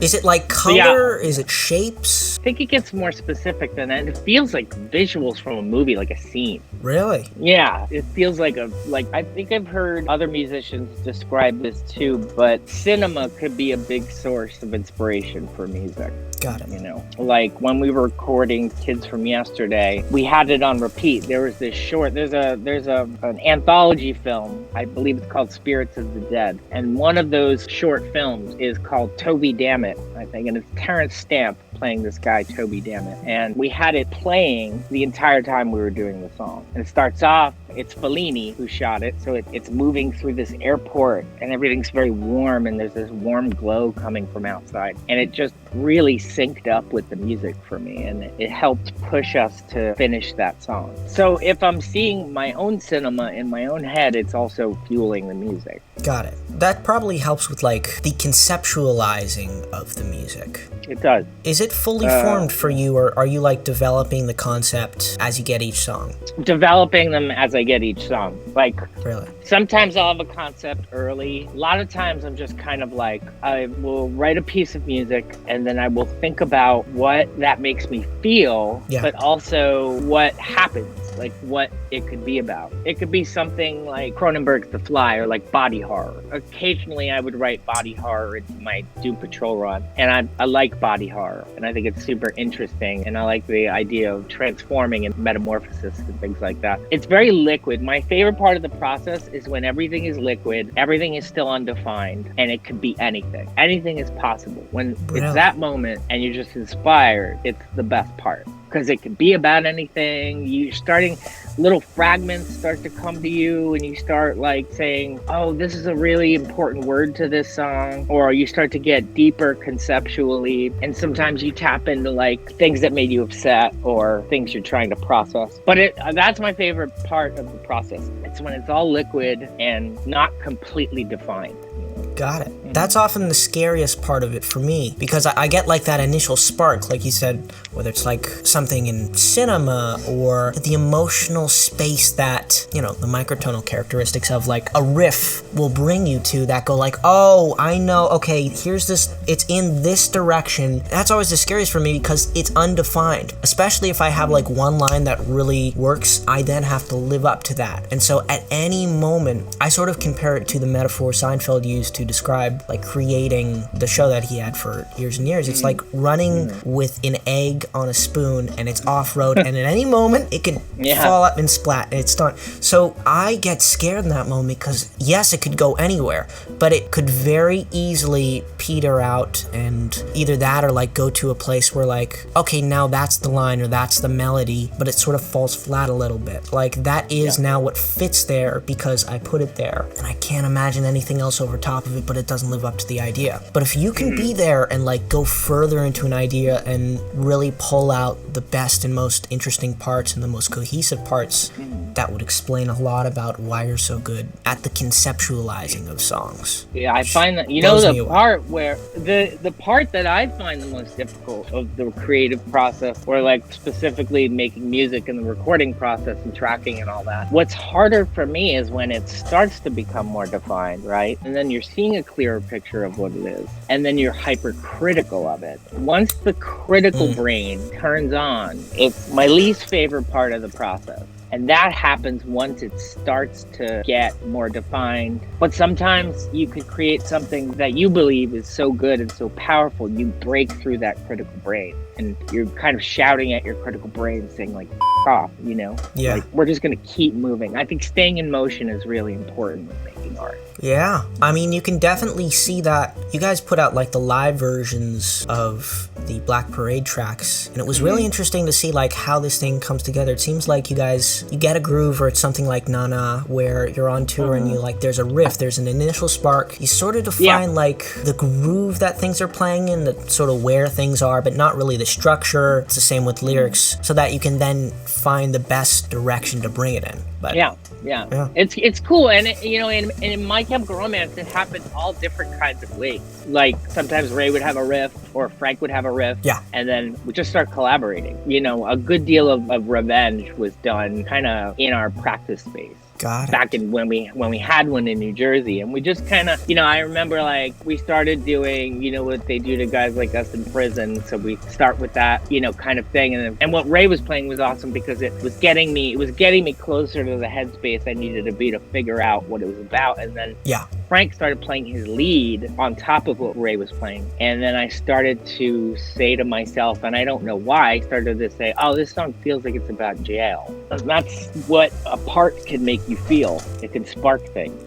Is it like color? Is it shapes? I think it gets more specific than that. It feels like visuals from a movie, like a scene. Really? Yeah, it feels like I think I've heard other musicians describe this too, but cinema could be a big source of inspiration for music. Got it. You know, like when we were recording Kids from Yesterday, we had it on repeat. There was this short, there's an anthology film, I believe it's called Spirits of the Dead. And one of those short films is called Toby Dammit, I think. And it's Terrence Stamp playing this guy, Toby Dammit. And we had it playing the entire time we were doing the song. And it starts off, it's Fellini who shot it. So it's moving through this airport and everything's very warm and there's this warm glow coming from outside. And it just really synced up with the music for me. And it helped push us to finish that song. So if I'm seeing my own cinema in my own head, it's also fueling the music. Got it. That probably helps with like the conceptualizing of the music. It does. Is it fully formed for you, or are you like developing the concept as you get each song? Developing them as I get each song. Like, really? Sometimes I'll have a concept early. A lot of times I'm just kind of like, I will write a piece of music and then I will think about what that makes me feel, but also what happens, like what it could be about. It could be something like Cronenberg's The Fly or like body horror. Occasionally I would write body horror into my Doom Patrol run, and I like body horror and I think it's super interesting, and I like the idea of transforming and metamorphosis and things like that. It's very liquid. My favorite part of the process is when everything is liquid, everything is still undefined, and it could be anything. Anything is possible. When it's that moment and you're just inspired, it's the best part. Because it could be about anything. You're starting, little fragments start to come to you and you start like saying, oh, this is a really important word to this song. Or you start to get deeper conceptually. And sometimes you tap into like things that made you upset or things you're trying to process. But that's my favorite part of the process. It's when it's all liquid and not completely defined. Got it. That's often the scariest part of it for me, because I get like that initial spark, like you said, whether it's like something in cinema or the emotional space that, you know, the microtonal characteristics of like a riff will bring you to, that go like, oh, I know, okay, here's this, it's in this direction. That's always the scariest for me because it's undefined, especially if I have like one line that really works, I then have to live up to that. And so at any moment, I sort of compare it to the metaphor Seinfeld used to describe like creating the show that he had for years and years. It's like running with an egg on a spoon and it's off-road and at any moment it could fall up and splat and it's done. So I get scared in that moment because yes, it could go anywhere, but it could very easily peter out, and either that or like go to a place where like, okay, now that's the line or that's the melody, but it sort of falls flat a little bit. Like that is now what fits there because I put it there and I can't imagine anything else over top of it, but it doesn't live up to the idea. But if you can be there and like go further into an idea and really pull out the best and most interesting parts and the most cohesive parts, that would explain a lot about why you're so good at the conceptualizing of songs. Yeah, I find that, you know, the part where the part that I find the most difficult of the creative process, or like specifically making music and the recording process and tracking and all that, what's harder for me is when it starts to become more defined, right? And then you're seeing a clearer picture of what it is, and then you're hypercritical of it. Once the critical brain turns on, it's my least favorite part of the process. And that happens once it starts to get more defined. But sometimes you could create something that you believe is so good and so powerful, you break through that critical brain. And you're kind of shouting at your critical brain saying like, F off, you know? Yeah. Like, we're just going to keep moving. I think staying in motion is really important in making art. Yeah, I mean, you can definitely see that. You guys put out like the live versions of the Black Parade tracks, and it was really interesting to see like how this thing comes together. It seems like you guys, you get a groove, or it's something like Nana, where you're on tour and you like, there's a riff, there's an initial spark. You sort of define like the groove that things are playing in, the sort of where things are, but not really the structure. It's the same with lyrics, so that you can then find the best direction to bring it in. But yeah. It's cool, and you know, in My Chemical Romance, it happened all different kinds of ways. Like sometimes Ray would have a riff, or Frank would have a riff, and then we just start collaborating. You know, a good deal of Revenge was done kind of in our practice space. Got it. Back in when we had one in New Jersey, and we just kind of, I remember like we started doing, what they do to guys like us in prison. So we start with that, kind of thing, and what Ray was playing was awesome because it was getting me closer to the headspace I needed to be to figure out what it was about, and then Frank started playing his lead on top of what Ray was playing, and then I started to say to myself, and I don't know why, I started to say, oh, this song feels like it's about jail. And that's what a part can make you feel. It can spark things.